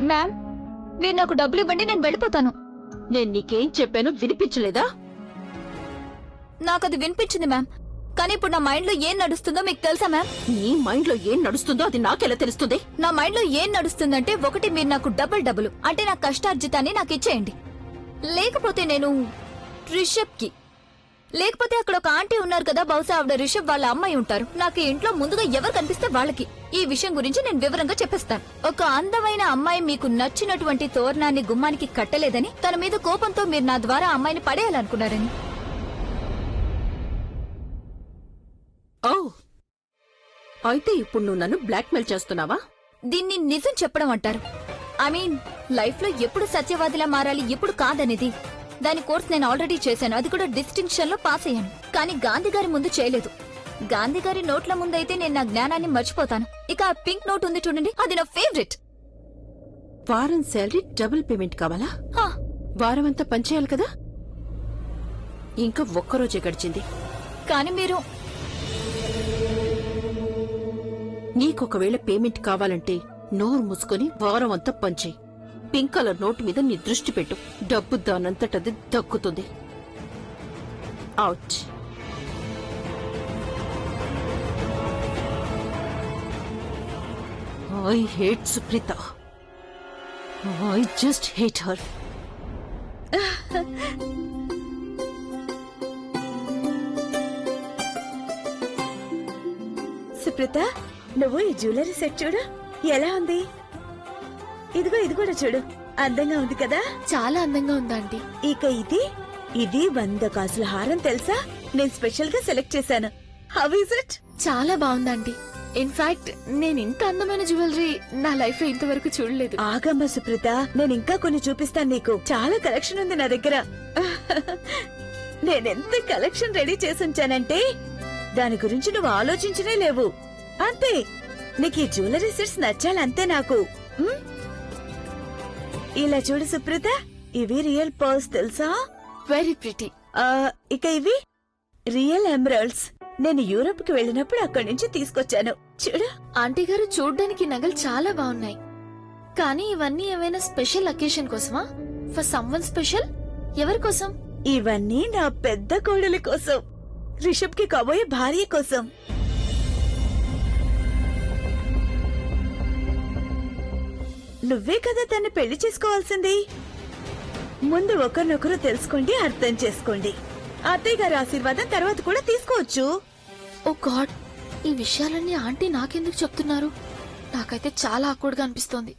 Ma'am, మీరు నాకు డబ్బులు ఇవ్వండి, నేను వెళ్ళిపోతాను. నేను నీకేం చెప్పాను వినిపించలేదా? నాకది వినిపించింది మ్యామ్, కానీ ఇప్పుడు నా మైండ్ లో ఏం నడుస్తుందో మీకు తెలుసా మ్యామ్? నీ మైండ్ లో ఏం నడుస్తుందో అది నాకెలా తెలుస్తుంది? నా మైండ్ లో ఏం నడుస్తుందంటే, ఒకటి మీరు నాకు డబుల్ అంటే నా కష్టార్జితాన్ని నాకు ఇచ్చేయండి, లేకపోతే నేను రిషబ్ కి, లేకపోతే అక్కడ ఒక ఆంటీ ఉన్నారు కదా, బహుశా ఆవిడ రిషబ్ వాళ్ళ అమ్మాయి ఉంటారు. నాకు ఈ ఇంట్లో ముందుగా ఎవరు కనిపిస్తే వాళ్ళకి ఈ విషయం గురించి నేను వివరంగా చెప్పేస్తాను. ఒక అందమైన అమ్మాయి మీకు నచ్చినటువంటి తోరణాన్ని గుమ్మానికి కట్టలేదని, తన మీద కోపంతో మీరు నా ద్వారా అమ్మాయిని పడేయాలనుకున్నారని. ఓ, అయితే ఇప్పుడు నువ్వు నన్ను బ్లాక్మెయిల్ చేస్తున్నావా? దీన్ని నిజం చెప్పడం అంటారు. ఐ మీన్, లైఫ్ లో ఎప్పుడు సత్యవాదిలా మారాలి, ఎప్పుడు కాదనేది దాని కోర్స్ నేను ఆల్రెడీ చేశాను. అది కూడా డిస్టింక్షన్ లో పాస్ అయ్యాను. కానీ గాంధీ గారి ముందు చేయలేదు. గాంధీ గారి నోట్ల ముందైతే నేను నా జ్ఞానాన్ని మర్చిపోతాను. ఇక ఆ పింక్ నోట్ ఉంది చూడండి, అది నా ఫేవరెట్. వారం శాలరీ డబుల్ పేమెంట్ కావాలా? వారం అంతా పనిచేయాలి కదా. ఇంకా ఒక్కరోజే గడిచింది. కానీ మీరు నీకొకవేళ పేమెంట్ కావాలంటే నోరు మూసుకొని వారం అంతా పనిచేయి. పింక్ కలర్ నోటు మీద నీ దృష్టి పెట్టు. డబ్బు దానంతటది దక్కుతుంది. Out. I hate Supreeta. I just hate her. Supreeta, నువ్వు ఈ జ్యువెలరీ సెట్ చూడు, ఎలా ఉంది? ఇదిగో ఇది కూడా చూడు, అందంగా ఉంది కదా? చాలా అందంగా ఉందా ఆంటీ? ఇక ఇది 100 కాసుల హారం తెలుసా? నేను స్పెషల్ గా సెలెక్ట్ చేశాను. How is it? చాలా బాగుంది ఆంటీ. ఇన్ఫాక్ట్ నేను ఇంత అందమైన జ్యువెలరీ నా లైఫ్ లో ఇంతవరకు చూడలేదు. ఆగమ్మ సుప్రీత, నేను ఇంకా కొన్ని చూపిస్తాను నీకు. చాలా కలెక్షన్ ఉంది నా దగ్గర. నేనెంత కలెక్షన్ రెడీ చేసి ఉంచానంటే దాని గురించి నువ్వు ఆలోచించనే లేవు. అంతే, నీకు ఈ జ్యువెలరీ సెట్స్ నచ్చాలంతే నాకు. ఇలా చూడు సుప్రీత, ఇవి రియల్ పర్ల్స్ తెలుసా? Very pretty. ఇక ఇవి రియల్ ఎమరాల్డ్స్. నేను యూరోప్ కి వెళ్ళినప్పుడు అక్కడి నుంచి తీసుకొచ్చాను. చూడు. ఆంటీ గారు, చూడ్డానికి నగలు చాలా బాగున్నాయి, కానీ ఇవన్నీ ఏమైనా స్పెషల్ అకేషన్ కోసమా? For someone special? ఎవరి కోసం? ఇవన్నీ నా పెద్ద కోడలి కోసం, రిషబ్ కి కాబోయే భార్య కోసం. నువ్వే కదా తన్ని పెళ్లి చేసుకోవాల్సింది. ముందు ఒకరినొకరు తెలుసుకోండి, అర్థం చేసుకోండి. అత్తయ్య గారి ఆశీర్వాదం తర్వాత కూడా తీసుకోవచ్చు. ఓ గాడ్, ఈ విషయాలన్నీ ఆంటీ నాకెందుకు చెప్తున్నారు? నాకైతే చాలా ఆక్వర్డ్ గా అనిపిస్తోంది.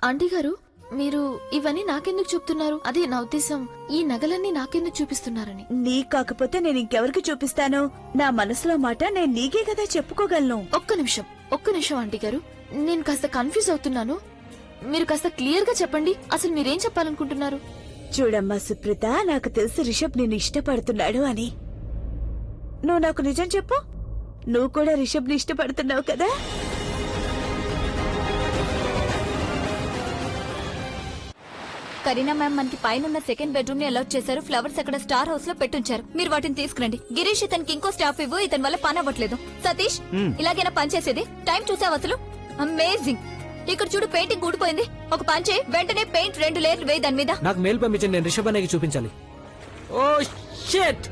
ఆంటీ గారు, మీరు ఇవన్నీ నాకెందుకు చెప్తున్నారు? అదే నా ఉద్దేశం, ఈ నగలన్నీ నాకెందుకు చూపిస్తున్నారని. నీ కాకపోతే నేను ఇంకెవరికి చూపిస్తాను? నా మనసులో మాట నేను నీకే కదా చెప్పుకోగలను. ఒక్క నిమిషం ఆంటీ గారు, నేను కాస్త కన్ఫ్యూజ్ అవుతున్నాను. మీరు కాస్త క్లియర్ గా చెప్పండి, అసలు మీరేం చెప్పాలనుకుంటున్నారు? చూడమ్మా సుప్రీత, నాకు తెలుసు రిషబ్ నిన్ను ఇష్టపడుతున్నాడు అని. నువ్వు నాకు నిజం చెప్పు, నువ్వు కూడా రిషబ్ ని ఇష్టపడుతున్నావు కదా? కరీనా మ్యామ్ మనకి పైన సెకండ్ బెడ్రూమ్ ని అలాట్ చేశారు. ఫ్లవర్స్ అక్కడ స్టార్ హౌస్ లో పెట్టుంచారు. మీరు వాటిని తీసుకురండి. గిరీష్, ఇతనికి ఇంకో స్టాఫ్ ఇవ్వు, ఇతని వల్ల పని అవ్వట్లేదు. సతీష్, ఇలాగైనా పనిచేసేది? టైం చూసావు అసలు? అమేజింగ్. ఇక్కడ చూడు, పెయింటింగ్ ఊడిపోయింది. ఒక పని చేయి, వెంటనే పెయింట్ 2 లేయర్లు వేయి దాని మీద. నాకు మెయిల్ పంపించండి, నేను రిషబ్ అన్నయ్యకి చూపించాలి. Oh shit!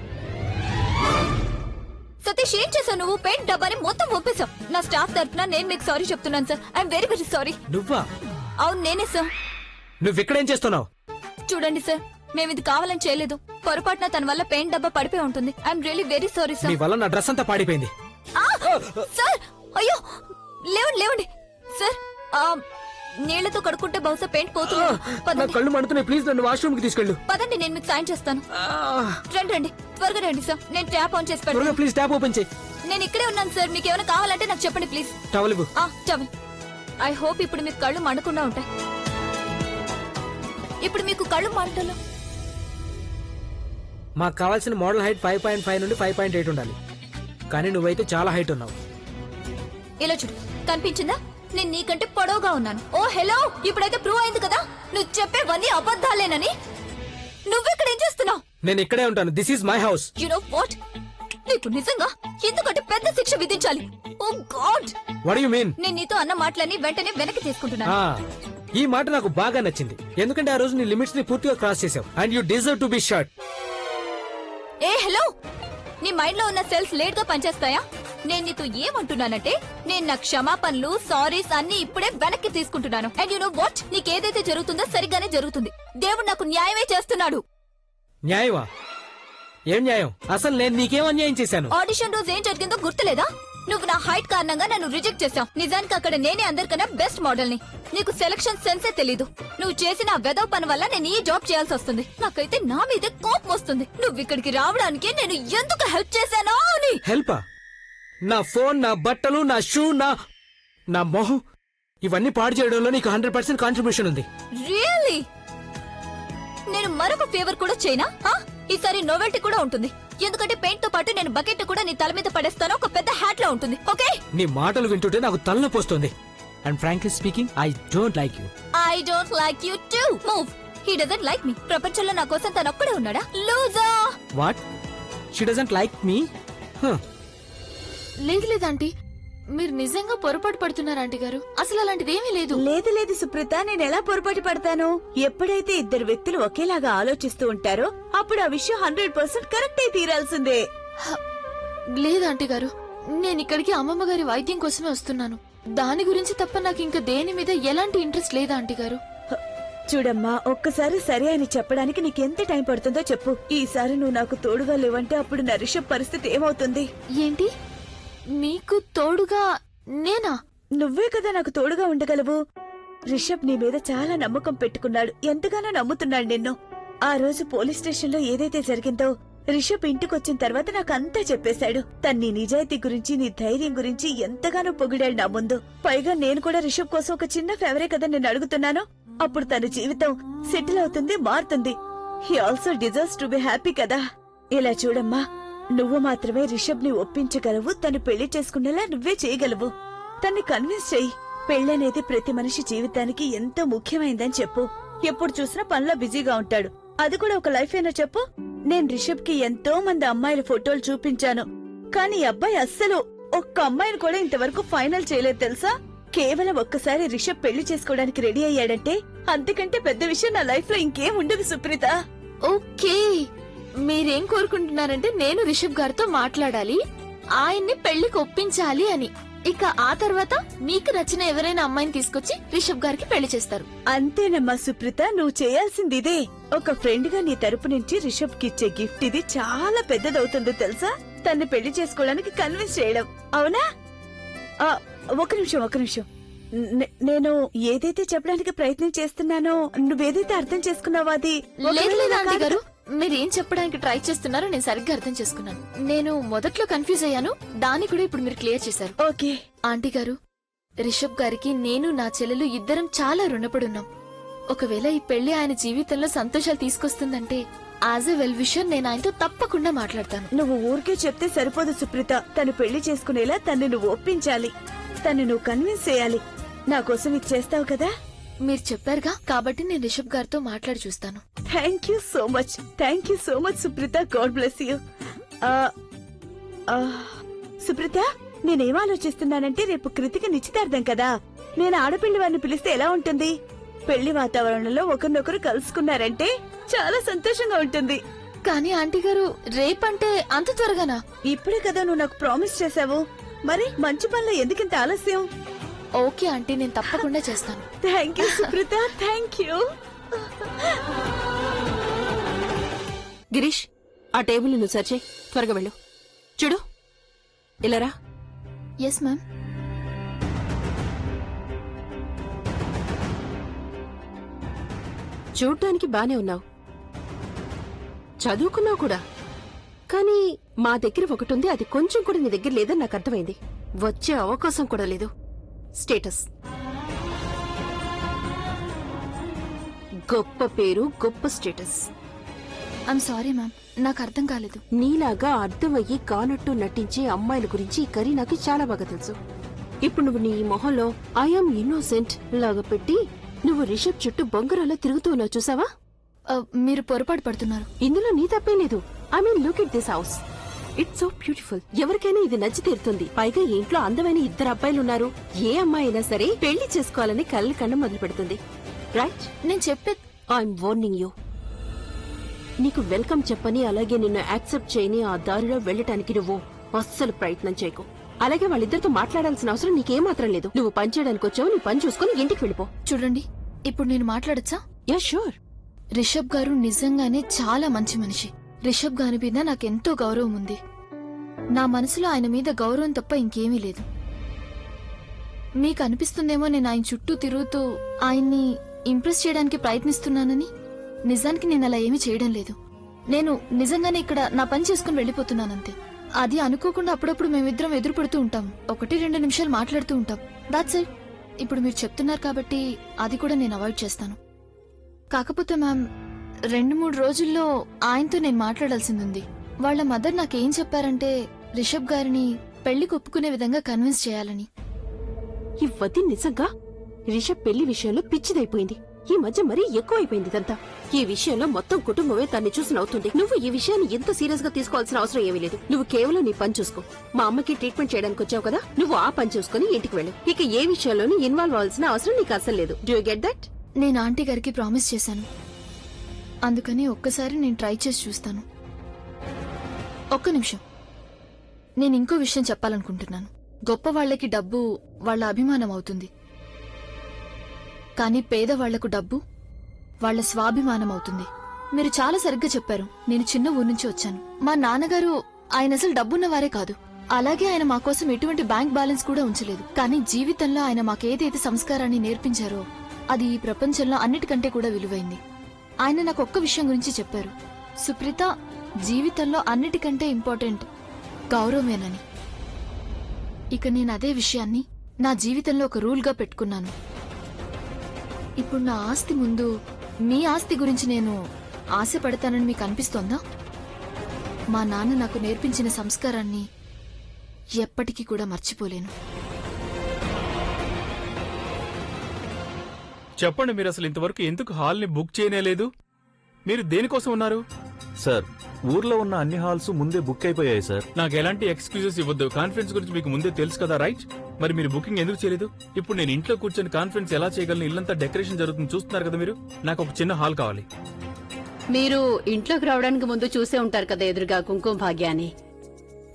సతీష్, ఏం చేసావు నువ్వు? పెయింట్ డబ్బాని మొత్తం ఒప్పేశావు. నా స్టాఫ్ తరఫున నేను మీకు సారీ చెప్తున్నాను sir. I'm very very sorry. నువ్వా? అవును, నేనే సార్. నువ్విక్కడేం చేస్తున్నావు? చూడండి సార్, మేము ఇది కావాలని చేయలేదు. పొరపాటున తన వల్ల పెయింట్ డబ్బా పడిపోయి ఉంటుంది. I'm really very sorry sir. నీ వల్ల నా డ్రెస్ అంతా పాడిపోయింది. సార్, అయ్యో, లేవండి సార్. నీళ్లతో కడుక్కుంటే బహుశా పెయింట్ పోతుంది. నా కళ్ళు మండుతున్నాయి, ప్లీజ్ నన్ను వాష్రూమ్ కి తీసుకెళ్ళు. పదండి, నేను మీకు సాయం చేస్తాను. రండి, త్వరగా రండి సార్. నేను ట్యాప్ ఆన్ చేసి పెడతాను. ప్లీజ్ ట్యాప్ ఓపెన్ చేయి. నేను ఇక్కడే ఉన్నాను సార్. మీకు ఏమైనా కావాలంటే నాకు చెప్పండి ప్లీజ్. టవల్ ఇవ్వు. టవల్. ఐ హోప్ ఇప్పుడు మీకు కళ్ళు మండకుండా ఉంటాయి. ఇప్పుడు మీకు కళ్ళు మంటలు. మాకు కావాల్సిన మోడల్ హైట్ 5.5 నుండి 5.8 ఉండాలి, కానీ నువ్వైతే చాలా హైట్ ఉన్నావు. ఇలా చూడు, కనిపించిందా? నేను నీకంటే పొడవుగా ఉన్నాను. ఓ హలో, ఇప్పుడైతే ప్రూవ్ అయింది కదా నువ్వు చెప్పేవన్నీ అబద్ధాలేనని. నువ్వెక్కడ ఏం చేస్తున్నావు? నేను ఇక్కడే ఉంటాను. This is my house. You know what, నీకు నిజంగా ఎందుకంటే పెద్ద శిక్ష విధించాలి. ఓ గాడ్, వాట్ యు మీన్? నేను నీతో అన్న మాటలన్నీ వెంటనే వెనక్కి తీసుకుంటున్నాను. ఈ మాట నాకు బాగా నచ్చింది, ఎందుకంటే ఆ రోజు నీ లిమిట్స్ ని పూర్తిగా క్రాస్ చేసావు and you deserve to be short. A hello, నీ మైండ్ లో ఉన్న సెల్స్ లేట్ గా పనిచేస్తాయా? నేను నీతో ఏమంటున్నానంటే, నేను నా క్షమాపణలు సారీస్ అన్ని ఇప్పుడే వెనక్కి తీసుకుంటున్నాను. అండ్ యు నో వాట్, నీకేదైతే జరుగుతుందో సరిగ్గానే జరుగుతుంది. దేవుడు నాకు న్యాయమే చేస్తున్నాడు. న్యాయమా? ఏం న్యాయం? అసలు నేను నీకేం అన్యాయం చేశాను? ఆడిషన్ రోజు ఏం జరిగిందో గుర్తులేదా? నువ్వు నా హైట్ కారణంగా నన్ను రిజెక్ట్ చేశావు. నిజానికి అక్కడ నేనే అందరికన్నా బెస్ట్ మోడల్ ని. నీకు సెలక్షన్ సెన్సే తెలీదు. నువ్వు చేసిన ఆ వెదవ పని వల్ల నేను ఈ జాబ్ చేయాల్సి వస్తుంది. నాకైతే నా మీదే కోపం వస్తుంది. నువ్వు ఇక్కడికి రావడానికి నేను ఎందుకు హెల్ప్ చేశానో అని. హెల్పా? నా ఫోన్, నా బట్టలు, నా షూ, నా మొహం ఇవన్నీ పాడు చేయడంలో నీకు 100% కాంట్రిబ్యూషన్ ఉంది. రియల్లీ? నేను మరొక ఫేవర్ కూడా చేయనా? ఈసారి నోవెల్టీ కూడా ఉంటుంది. ఎందుకంటే పెయింట్ తో పాటు నేను బకెట్ కూడా నీ తల మీద పడేస్తాను. ఒక పెద్ద హ్యాట్ లా ఉంటుంది. ఓకే? నీ మాటలు వింటుంటే నాకు తలనొప్పి వస్తుంది. And frankly speaking, I don't like you. I don't like you too. Move. He doesn't like me. ప్రపంచంలో నా కోసం తను ఒక్కడే ఉన్నాడా? Loser. What? She doesn't like me? లేదు లేదు ఆంటీ, మీరు నిజంగా పొరపాటు పడుతున్నారు ఆంటీ గారు. అసలు అలాంటిది ఏమీ లేదు. లేదు లేదు సుప్రీత, నేను ఎలా పొరపాటు పడతాను? ఎప్పుడైతే ఇద్దరు వ్యక్తులు ఒకేలాగా ఆలోచిస్తూ ఉంటారో అప్పుడు ఆ విషయం 100% కరెక్ట్ అయి తీరాల్సిందే. లేదు ఆంటీ గారు, నేను ఇక్కడికి అమ్మమ్మ గారి వైద్యం కోసమే వస్తున్నాను. దాని గురించి తప్ప నాకు ఇంకా దేని మీద ఎలాంటి ఇంట్రెస్ట్ లేదా ఆంటీ గారు. చూడమ్మా, ఒక్కసారి సరే అని చెప్పడానికి నీకెంత టైం పడుతుందో చెప్పు. ఈసారి నువ్వు నాకు తోడుగా లేవంటే అప్పుడు నా రిషబ్ పరిస్థితి ఏమవుతుంది? ఏంటి? మీకు తోడుగా నేనా? నువ్వే కదా నాకు తోడుగా ఉండగలవు. రిషబ్ నీ మీద చాలా నమ్మకం పెట్టుకున్నాడు, ఎంతగానో నమ్ముతున్నాడు నిన్ను. ఆ రోజు పోలీస్ స్టేషన్ లో ఏదైతే జరిగిందో రిషబ్ ఇంటికొచ్చిన తర్వాత నాకు అంతా చెప్పేశాడు. తన నీ నిజాయితీ గురించి, నీ ధైర్యం గురించి ఎంతగానో పొగిడాడు నా ముందు. పైగా నేను కూడా రిషబ్ కోసం ఒక చిన్న ఫేవరే కదా నేను అడుగుతున్నాను. అప్పుడు తన జీవితం సెటిల్ అవుతుంది, మారుతుంది. He also deserves to be happy కదా. ఇలా చూడమ్మా, నువ్వు మాత్రమే రిషబ్ ని ఒప్పించగలవు. తను పెళ్లి చేసుకునేలా నువ్వే చేయగలవు. తన్ని కన్విన్స్ చెయ్యి. పెళ్ళనేది ప్రతి మనిషి జీవితానికి ఎంతో ముఖ్యమైందని చెప్పు. ఎప్పుడు చూసినా పనిలో బిజీగా ఉంటాడు, అది కూడా ఒక లైఫ్ అయినా చెప్పు. నేను రిషబ్ కి ఎంతో మంది అమ్మాయిల ఫోటోలు చూపించాను, కానీ ఈ అబ్బాయి అస్సలు ఒక్క అమ్మాయిని కూడా ఇంతవరకు ఫైనల్ చేయలేదు తెలుసా. కేవలం ఒక్కసారి రిషబ్ పెళ్లి చేసుకోవడానికి రెడీ అయ్యాడంటే అంతకంటే పెద్ద విషయం నా లైఫ్ లో ఇంకేం ఉండదు సుప్రీత. ఓకే, మీరేం కోరుకుంటున్నారంటే నేను రిషబ్ గారితో మాట్లాడాలి, ఆయన్ని పెళ్లికి ఒప్పించాలి అని. ఇక ఆ తర్వాత మీకు నచ్చిన ఎవరైనా అమ్మాయిని తీసుకొచ్చి రిషబ్ గారికి పెళ్లి చేస్తారు. అంతేనమ్మా సుప్రీత, నువ్వు చేయాల్సింది ఇదే. ఒక ఫ్రెండ్ గా నీ తరపు నుంచి రిషబ్ కి ఇచ్చే గిఫ్ట్ ఇది చాలా పెద్దదవుతుంది తెలుసా. తన్ని పెళ్లి చేసుకోవడానికి కన్విన్స్ చేయడం. అవునా? ఒక నిమిషం. నేను ఏదైతే చెప్పడానికి ప్రయత్నం చేస్తున్నానో నువ్వేదైతే అర్థం చేసుకున్నావో అది లేదు లేదు ఆంటీ గారు, మీరేం చెప్పడానికి ట్రై చేస్తున్నారో నేను సరిగ్గా అర్థం చేసుకున్నాను. నేను మొదట్లో కన్ఫ్యూజ్ అయ్యాను, దాన్ని కూడా ఇప్పుడు మీరు క్లియర్ చేశారు. ఓకే ఆంటీ గారు, రిషబ్ గారికి నేను నా చెల్లెలు ఇద్దరం చాలా రుణపడున్నాం. ఒకవేళ ఈ పెళ్లి ఆయన జీవితంలో సంతోషాలు తీసుకొస్తుందంటే యాజ్ ఎ వెల్ విషర్ నేను ఆయనతో తప్పకుండా మాట్లాడతాను. నువ్వు ఊరికే చెప్తే సరిపోదు సుప్రీత. తను పెళ్లి చేసుకునేలా తన్ని నువ్వు ఒప్పించాలి, తన్ని నువ్వు కన్విన్స్ చేయాలి. నా కోసం ఇది చేస్తావు కదా? మీరు చెప్పారుగా, కాబట్టి నేను రిషబ్ గారితో మాట్లాడి చూస్తాను. Thank you so much Supreeta. God bless you. Supreeta, నేనేం ఆలోచిస్తున్నానంటే రేపు కృతిక నిశ్చితార్థం కదా. నేను ఆడపిల్లి వారిని పిలిస్తే ఎలా ఉంటుంది? పెళ్లి వాతావరణంలో ఒకరినొకరు కలుసుకున్నారంటే చాలా సంతోషంగా ఉంటుంది. కానీ ఆంటీ గారు, రేపంటే అంత త్వరగానా? ఇప్పుడే కదా నువ్వు నాకు ప్రామిస్ చేశావు. మరి మంచి పనిలో ఎందుకింత ఆలస్యం? ఓకే ఆంటీ, నేను తప్పకుండా చేస్తాను. Thank you Supreetha, thank you. Girish, ఆ టేబుల్ నువ్వు సర్చే. త్వరగా వెళ్ళు. చూడు, ఇలారా. Yes ma'am. చూడ్డానికి బానే ఉన్నావు, చదువుకున్నావు కూడా. కానీ మా దగ్గర ఒకటి ఉంది, అది కొంచెం కూడా నీ దగ్గర లేదని నాకు అర్థమైంది. వచ్చే అవకాశం కూడా లేదు. స్టేటస్. గొప్ప పేరు, గొప్ప స్టేటస్. ఐమ్ సారీ మ్యామ్, నాకు అర్థం కాలేదు. నీలాగా అర్థమయ్యి కానట్టు నటించే అమ్మాయిల గురించి ఈ కరీనాకి చాలా బాగా తెలుసు. ఇప్పుడు నువ్వు నీ మొహంలో ఐఎమ్ ఇన్నోసెంట్ లాగా పెట్టి నువ్వు రిషబ్ చుట్టూ బొంగరాల్లో తిరుగుతూ ఉన్నావు, చూసావా? మీరు పొరపాటు పడుతున్నారు. ఇందులో నీ తప్పే లేదు. I mean look at this house. It's so beautiful. ఎవరికైనా ఇది నచ్చి తీరుతుంది. పైగా ఈ ఇంట్లో అందమైన 2 అబ్బాయిలున్నారు. ఏ అమ్మాయి అయినా సరే పెళ్లి చేసుకోవాలని కళ్ళు కన్నా మొదలు పెడుతుంది. రైట్? నేను చెప్పే ఐఎమ్ వార్నింగ్ యూ. నీకు వెల్కమ్ చెప్పని, అలాగే నిన్ను యాక్సెప్ట్ చేయని ఆ దారిలో వెళ్ళటానికి నువ్వు అస్సలు ప్రయత్నం చేయకు. అలాగే వాళ్ళిద్దరితో మాట్లాడాల్సిన అవసరం నీకేమాత్రం లేదు. నువ్వు పని చేయడానికి వచ్చావు, నీ పని చూసుకుని ఇంటికి వెళ్ళిపో. చూడండి, ఇప్పుడు నేను మాట్లాడచ్చా? Yeah sure. రిషబ్ గారు నిజంగానే చాలా మంచి మనిషి. రిషబ్ గారి మీద నాకెంతో గౌరవం ఉంది. నా మనసులో ఆయన మీద గౌరవం తప్ప ఇంకేమీ లేదు. మీకు అనిపిస్తుందేమో నేను ఆయన చుట్టూ తిరుగుతూ ఆయన్ని ఇంప్రెస్ చేయడానికి ప్రయత్నిస్తున్నానని. నిజానికి నేను అలా ఏమీ చేయడం లేదు. నేను నిజంగానే ఇక్కడ నా పని చేసుకుని వెళ్ళిపోతున్నానంతే. అది అనుకోకుండా అప్పుడప్పుడు మేమిద్దరం ఎదురు పడుతూ ఉంటాం. 1-2 నిమిషాలు మాట్లాడుతూ ఉంటాం. That's it. ఇప్పుడు మీరు చెప్తున్నారు కాబట్టి అది కూడా నేను అవాయిడ్ చేస్తాను. కాకపోతే మ్యామ్, 2-3 రోజుల్లో ఆయనతో నేను మాట్లాడాల్సింది ఉంది. వాళ్ళ మదర్ నాకేం చెప్పారంటే రిషబ్ గారిని పెళ్లికి ఒప్పుకునే విధంగా కన్విన్స్ చేయాలని. ఈ వది నిజంగా రిషబ్ పెళ్లి విషయంలో పిచ్చిదైపోయింది. ఈ మధ్య మరీ ఎక్కువైపోయింది ఇదంతా. ఈ విషయంలో మొత్తం కుటుంబమే తన్ని చూసి నవ్వుతుంది. నువ్వు ఈ విషయాన్ని ఇంత సీరియస్ గా తీసుకోవాల్సిన అవసరం ఏమీ లేదు. నువ్వు కేవలం నీ పని చూసుకో. మా అమ్మకి ట్రీట్మెంట్ చేయడానికి వచ్చావు కదా, నువ్వు ఆ పని చూసుకుని ఇంటికి వెళ్ళు. ఇక ఏ విషయంలోనూ ఇన్వాల్వ్ అవ్వాల్సిన అవసరం నీకు అసలు లేదు. Do you get that? నేను ఆంటీ గారికి ప్రామిస్ చేశాను. అందుకని ఒక్కసారి నేను ట్రై చేసి చూస్తాను. ఒక్క నిమిషం, నేను ఇంకో విషయం చెప్పాలనుకుంటున్నాను. గొప్ప వాళ్లకి డబ్బు వాళ్ళ అభిమానం అవుతుంది, కానీ పేదవాళ్లకు డబ్బు వాళ్ళ స్వాభిమానం అవుతుంది. మీరు చాలా సరిగ్గా చెప్పారు. నేను చిన్న ఊరు నుంచి వచ్చాను. మా నాన్నగారు ఆయన అసలు డబ్బున్నవారే కాదు. అలాగే ఆయన మా కోసం ఎటువంటి బ్యాంక్ బ్యాలెన్స్ కూడా ఉంచలేదు. కానీ జీవితంలో ఆయన మాకేదైతే సంస్కారాన్ని నేర్పించారో అది ఈ ప్రపంచంలో అన్నిటికంటే కూడా విలువైంది. ఆయన నాకు ఒక్క విషయం గురించి చెప్పారు, సుప్రీత, జీవితంలో అన్నిటికంటే ఇంపార్టెంట్ గౌరవమేనని. ఇక నేను అదే విషయాన్ని నా జీవితంలో ఒక రూల్గా పెట్టుకున్నాను. ఇప్పుడు నా ఆస్తి ముందు మీ ఆస్తి గురించి నేను ఆశపడతానని మీకు అనిపిస్తోందా? మా నాన్న నాకు నేర్పించిన సంస్కారాన్ని ఎప్పటికీ కూడా మర్చిపోలేను. చెప్పండి, మీరు అసలు ఇంతవరకు ఎందుకు హాల్ని బుక్ చేయనేలేదు? మీరు దేనికోసం ఉన్నారు? సార్, ఊర్లో ఉన్న అన్ని హాల్స్ ముందే బుక్ అయిపోయాయి సార్. నాకు ఎలాంటి ఎక్స్క్యూజెస్ ఇవ్వద్దు. కాన్ఫరెన్స్ గురించి మీకు ముందే తెలుసు కదా, రైట్? మరి మీరు బుకింగ్ ఎందుకు చేయలేదు? ఇప్పుడు నేను ఇంట్లో కూర్చొని కాన్ఫరెన్స్ ఎలా చేయగలను? ఇల్లంతా డెకరేషన్ జరుగుతుంది, చూస్తున్నారు కదా మీరు. నాకు ఒక చిన్న హాల్ కావాలి. మీరు ఇంట్లోకి రావడానికి ముందు చూసే ఉంటారు కదా ఎదురుగా కుంకుమ భాగ్యాన్ని.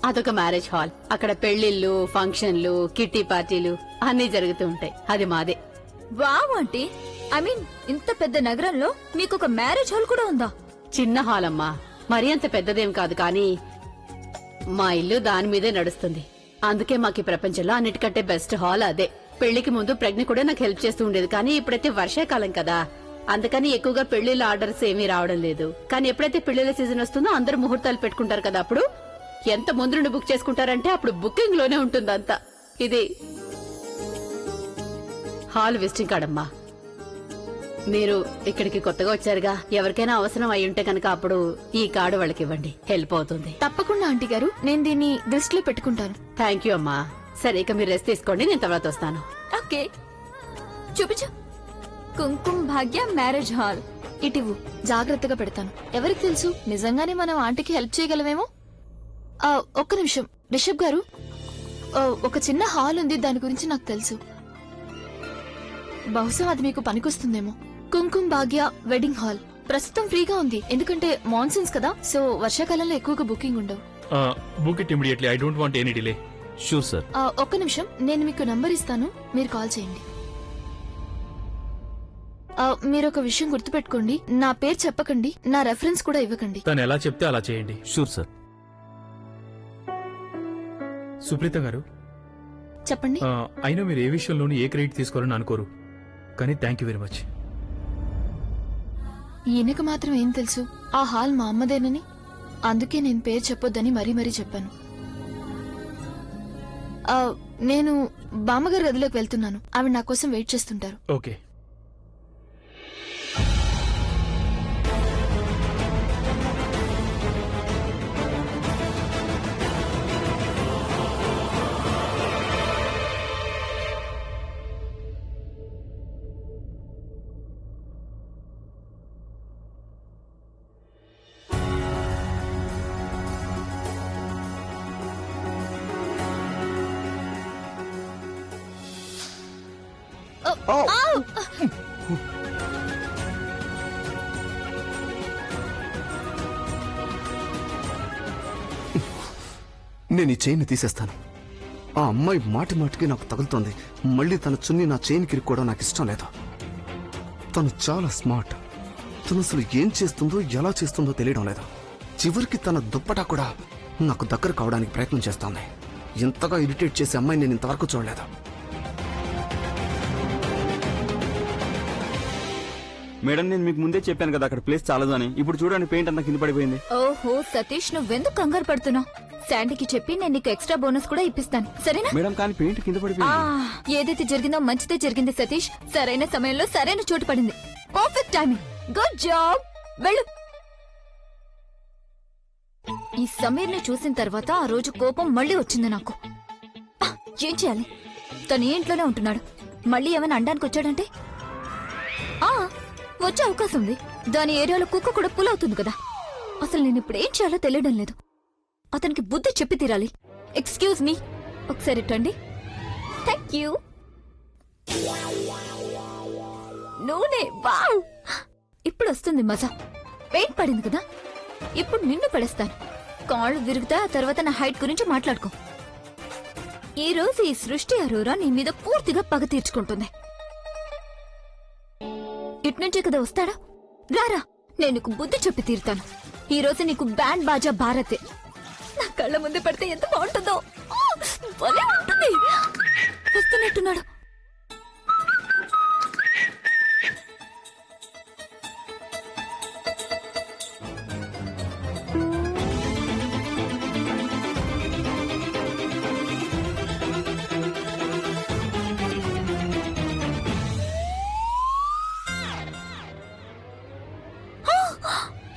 అదొక మ్యారేజ్ హాల్. అక్కడ పెళ్లిళ్ళు, ఫంక్షన్లు, కిట్టి పార్టీలు అన్నీ జరుగుతూ ఉంటాయి. అది మాదే. వావ్ ఆంటీ, ఐ మీన్ ఇంత పెద్ద నగరంలో మీకు ఒక మ్యారేజ్ హాల్ కూడా ఉందా? చిన్న హాల్ అమ్మా, మరీ అంత పెద్దదేం కాదు, కానీ మా ఇల్లు దాని మీదే నడుస్తుంది. అందుకే మాకు ఈ ప్రపంచంలో అన్నిటికంటే బెస్ట్ హాల్ అదే. పెళ్లికి ముందు ప్రజ్ఞ కూడా నాకు హెల్ప్ చేస్తూ ఉండేది, కానీ ఇప్పుడైతే వర్షాకాలం కదా, అందుకని ఎక్కువగా పెళ్లిళ్ళ ఆర్డర్స్ ఏమీ రావడం లేదు. కానీ ఎప్పుడైతే పెళ్లిళ్ళ సీజన్ వస్తుందో అందరూ ముహూర్తాలు పెట్టుకుంటారు కదా, అప్పుడు ఎంత ముందు నుండి బుక్ చేసుకుంటారంటే అప్పుడు బుకింగ్ లోనే ఉంటుంది అంతా. ఇది హాల్ విజిటింగ్ కార్డ్ అమ్మా. మీరు ఇక్కడికి కొత్తగా వచ్చారుగా, ఎవరికైనా అవసరం అయి ఉంటే కనుక అప్పుడు ఈ కార్డు వాళ్ళకి ఇవ్వండి, హెల్ప్ అవుతుంది. తప్పకుండా ఆంటీ గారు, నేను దీన్ని దృష్టిలో పెట్టుకుంటాను. థ్యాంక్ యూ అమ్మా. సరే, ఇక మీరు రెస్ట్ తీసుకోండి, నేను తర్వాత వస్తాను. ఓకే, చూపించు. కుంకుమ భాగ్య మ్యారేజ్ హాల్. ఇటివు, జాగ్రత్తగా పెడతాను. ఎవరికి తెలుసు, నిజంగానే మనం ఆంటీకి హెల్ప్ చేయగలమేమో. ఒక్క నిమిషం రిషబ్ గారు, ఒక చిన్న హాల్ ఉంది, దాని గురించి నాకు తెలుసు. బహుశా అది మీకు పనికొస్తుందేమో. కుంకుమ భాగ్య వెడ్డింగ్ హాల్ ప్రస్తుతం ఫ్రీగా ఉంది, ఎందుకంటే మాన్సూన్స్ కదా, సో వర్షాకాలంలో ఎక్కువగా బుకింగ్ ఉండవు. Book it immediately. I don't want any delay. Sure sir. ఒక్క నిమిషం, నేను మీకు నంబర్ ఇస్తాను, మీరు కాల్ చేయండి. మీరు ఒక విషయం గుర్తుపెట్టుకోండి, నా పేరు చెప్పకండి, నా రెఫరెన్స్ కూడా ఇవ్వకండి. తను ఎలా చెప్తే అలా చేయండి. Sure sir. సుప్రీత గారు, చెప్పండి. అయినా మీరు ఏ విషయంలోనూ ఏ క్రెడిట్ తీసుకోవాలని అనుకోరు, కానీ థ్యాంక్ యూ వెరీ మచ్. ఈయనకు మాత్రం ఏం తెలుసు ఆ హాల్ మా అమ్మదేనని? అందుకే నేను పేరు చెప్పొద్దని మరీ మరీ చెప్పాను. నేను బామ్మగారి గదిలోకి వెళ్తున్నాను, ఆవిడ నా కోసం వెయిట్ చేస్తుంటారు. ఓకే. నేను ఈ చైన్ని తీసేస్తాను. ఆ అమ్మాయి మాటి మాటికి నాకు తగులుతోంది. మళ్ళీ తన చున్ని నా చైన్కి ఇరుక్కోవడం నాకు ఇష్టం లేదు. తను చాలా స్మార్ట్. తను అసలు ఏం చేస్తుందో ఎలా చేస్తుందో తెలియడం లేదు. చివరికి తన దుప్పటా కూడా నాకు దగ్గర కావడానికి ప్రయత్నం చేస్తోంది. ఇంతగా ఇరిటేట్ చేసే అమ్మాయి నేను ఇంతవరకు చూడలేదు. మేడం నేను మీకు ముందే చెప్పాను కదా అక్కడ ప్లేస్ చాలదు అని. ఇప్పుడు చూడండి పెయింట్ అంతా కింద పడిపోయింది. ఓహో సతీష్, నువ్వెందుకు కంగారు పడుతున్నావు? శాండీకి చెప్పి నేను నీకు ఎక్స్ట్రా బోనస్ కూడా ఇప్పిస్తాను, సరేనా? మేడం కానీ పెయింట్ కింద పడిపోయింది. ఏదైతే జరిగిందో మంచిదే జరిగింది సతీష్. సరైన సమయంలో సరైన చోటు పడింది. Perfect timing. Good job. వెళ్ళు. ఈ సమీర్ని చూసిన తర్వాత ఆ రోజు కోపం మళ్ళీ వచ్చింది నాకు. ఏం చేయాలి? తను ఏ ఇంట్లోనే ఉంటున్నాడు. మళ్ళీ ఏమైనా అనడానికి వచ్చాడంటే వచ్చే అవకాశం ఉంది. దాని ఏరియాలో కుక్క కూడా పులవుతుంది కదా. అసలు నేను ఇప్పుడు ఏం చేయాలో తెలియడం లేదు. అతనికి బుద్ధి చెప్పి తీరాలి. ఎక్స్క్యూజ్ మీ, ఒకసారి ఇట్టండి. Thank you. నూనె, వావ్! ఇప్పుడు వస్తుంది మజా. పెయింట్ పడింది కదా, ఇప్పుడు నిన్ను పడేస్తాను. కాళ్ళు విరుగుతా. ఆ తర్వాత నా హైట్ గురించి మాట్లాడుకో. ఈ రోజు ఈ సృష్టి అరోరా నీ మీద పూర్తిగా పగ తీర్చుకుంటుంది. ఇట్నుంచే కదా వస్తాడా? రారా, నేను నీకు బుద్ధి చెప్పి తీరుతాను. ఈ రోజు నీకు బ్యాండ్ బాజా భారతే. నా కళ్ళ ముందే పడితే ఎంత బాగుంటుందో. భలే ఉంటుంది. వస్తున్నట్టున్నాడు.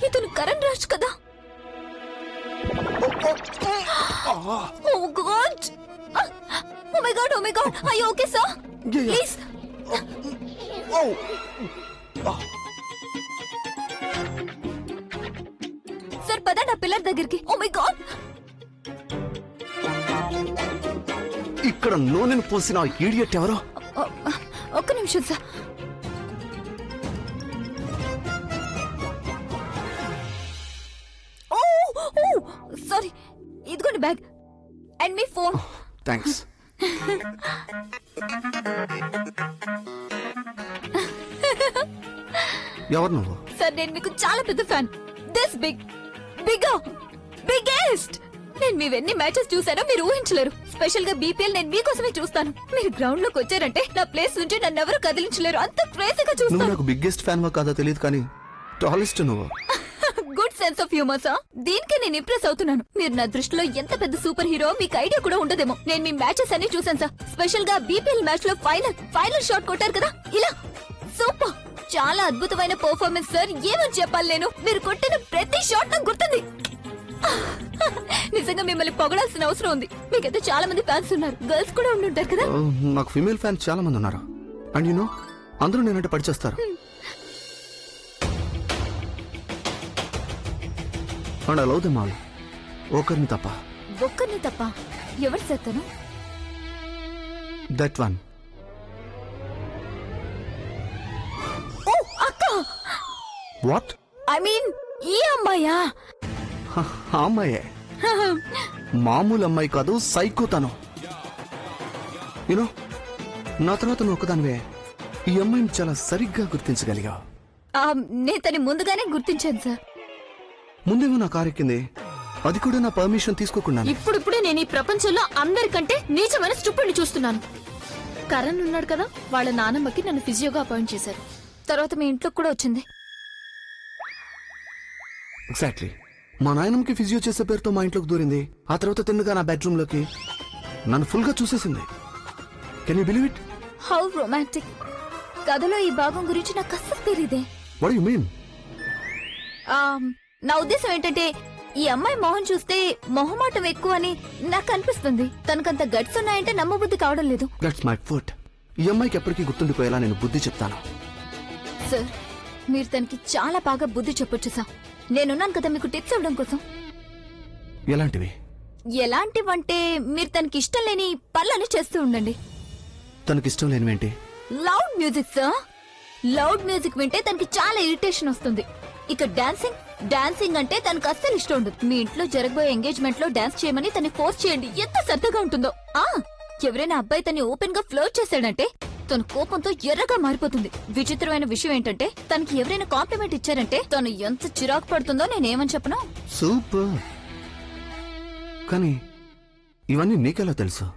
ఇతను కరణ్ రాజ్ కదా. Oh God! Oh my God! Oh my God! Are you okay, sir? Please. Sir, పదండి ఆ పిల్లర్ దగ్గరికి. Oh my God! ఇక్కడ నూనెను పోసిన ఈడియట్ ఎవరో? ఒక్క నిమిషం సార్. సారీ, ఇదిగోండి bag and me phone. Thanks. ఎవరు నువ్వు? సార్, నేను మీకు చాలా పెద్ద ఫ్యాన్. This biggest. నేను మీవెన్ని మ్యాచెస్ చూసానో మీరు ఊహించలేరు. స్పెషల్ గా బీపీఎల్ నేను మీకోసమే చూస్తాను. మీరు గ్రౌండ్ లోకి వచ్చారంటే నా ప్లేస్ నుంచి నన్ను ఎవరు కదిలించలేరు. అంత క్రేజీగా నువ్వు చూస్తాను. నాకు బిగ్గెస్ట్ ఫ్యాన్ వా కాదో తెలియదు కానీ టాలెస్ట్ నువ్వు. Good sense of humour sir. దీనికే నేను ఇంప్రెస్ అవుతున్నాను. మీరు నా దృష్టిలో ఎంత పెద్ద సూపర్ హీరో మీకు ఐడియా కూడా ఉండదేమో. నేను మీ మ్యాచెస్ అన్ని చూసాను సార్. స్పెషల్ గా బీపీఎల్ మ్యాచ్ లో ఫైనల్ షాట్ కొట్టారు కదా, ఇలా సూపర్. చాలా అద్భుతమైన పర్ఫార్మెన్స్ సార్. ఏమని చెప్పాలి నేను? మీరు కొట్టిన ప్రతి షాట్ నాకు గుర్తుంది. నిజంగా మిమ్మల్ని పొగడాల్సిన అవసరం ఉంది. మీకైతే చాలా మంది ఫ్యాన్స్ ఉన్నారు. గర్ల్స్ కూడా ఉండుంటారు కదా. నాకు ఫీమేల్ ఫ్యాన్స్ చాలా మంది ఉన్నారు. అండ్ యు నో, అందరూ నేనంటే పడిచేస్తారు. And I love them all. ఒకరిని తప్ప. ఎవరు సార్ తను? That one. ఓ అక్క. వాట్? ఐ మీన్ ఈ అమ్మాయా? అమ్మాయే. మామూలు అమ్మాయి కాదు, సైకో తను. యూనో, నా తర్వాత నువ్వు ఒకదానివే ఈ అమ్మాయిని చాలా సరిగ్గా గుర్తించగలిగావు. నేను తను ముందుగానే గుర్తించాను సార్. ముందేమో నా కారు ఎక్కింది, అది కూడా నా పర్మిషన్ తీసుకోకుండా. ఇప్పుడిప్పుడే నేను ఈ ప్రపంచంలో అందరికంటే నీచమైన స్టూపిడ్ని చూస్తున్నాను. కరణ్ ఉన్నాడు కదా, వాళ్ళ నానమ్మకి నన్ను ఫిజియోగా అపాయింట్ చేశారు. తర్వాత మీ ఇంట్లోకి కూడా వచ్చింది. ఎగ్జాక్ట్లీ. మా నాయనమ్మకి ఫిజియో చేసే పేరుతో మా ఇంట్లోకి దూరింది. ఆ తర్వాత తిన్నగా నా బెడ్రూమ్ లోకి నన్ను ఫుల్ గా చూసేసింది. Can you believe it? How romantic. కథలో ఈ భాగం గురించి నాకు అస్సలు తెలియదే. What you mean? నా ఉద్దేశం ఏంటంటే, ఈ అమ్మాయి మొహం చూస్తే మొహమాటం ఎక్కువ అని నాకు అనిపిస్తుంది. తనకంత గట్స్ ఉన్నాయంటే నమ్మబుద్ధి కావడం లేదు. That's my foot. ఈ అమ్మాయికి ఎప్పటికీ గుర్తుండిపోయేలా నేను బుద్ధి చెప్తాను. సార్, మీరు తనకి చాలా బాగా బుద్ధి చెప్పొచ్చు సార్. నేనున్నాను కదా మీకు టిప్స్ ఇవ్వడం కోసం. ఎలాంటివి? ఎలాంటివంటే, మీరు తనకి ఇష్టం లేని పనులని చేస్తూ ఉండండి. తనకిష్టం లేనివేంటి? Loud music sir. Loud music వింటే తనకి చాలా ఇరిటేషన్ వస్తుంది. ఇక డాన్సింగ్ అంటే తనకు అస్సలు ఇష్టం ఉండదు. మీ ఇంట్లో జరగబోయే ఎంగేజ్మెంట్ లో డాన్స్ చేయమని తనని ఫోర్స్ చేయండి, ఎంత సరదాగా ఉంటుందో. ఎవరైనా అబ్బాయి తన్ని ఓపెన్ గా ఫ్లోట్ చేశాడంటే తన కోపంతో ఎర్రగా మారిపోతుంది. విచిత్రమైన విషయం ఏంటంటే తనకి ఎవరైనా కాంప్లిమెంట్ ఇచ్చారంటే తను ఎంత చిరాకు పడుతుందో నేనేమని చెప్పను. సూపర్. కానీ ఇవన్నీ నీకెలా తెలుసు?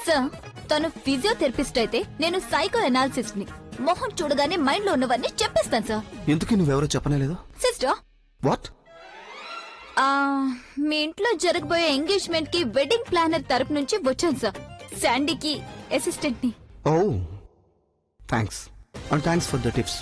సార్, తను ఫిజియోథెరపిస్ట్ అయితే నేను సైకో అనాలిసిస్ట్ ని. మొహం చూడగానే మైండ్ లో ఉన్నవన్నీ చెప్పేస్తాను సార్. ఎందుకు నువ్వెవరో చెప్పనేలేదు? Sister, what? మీ ఇంట్లో జరగబోయే ఎంగేజ్మెంట్ కి వెడ్డింగ్ ప్లానర్ తరపు నుంచి వచ్చాను సార్. శాండీకి అసిస్టెంట్ ని. Oh thanks. And thanks for the tips.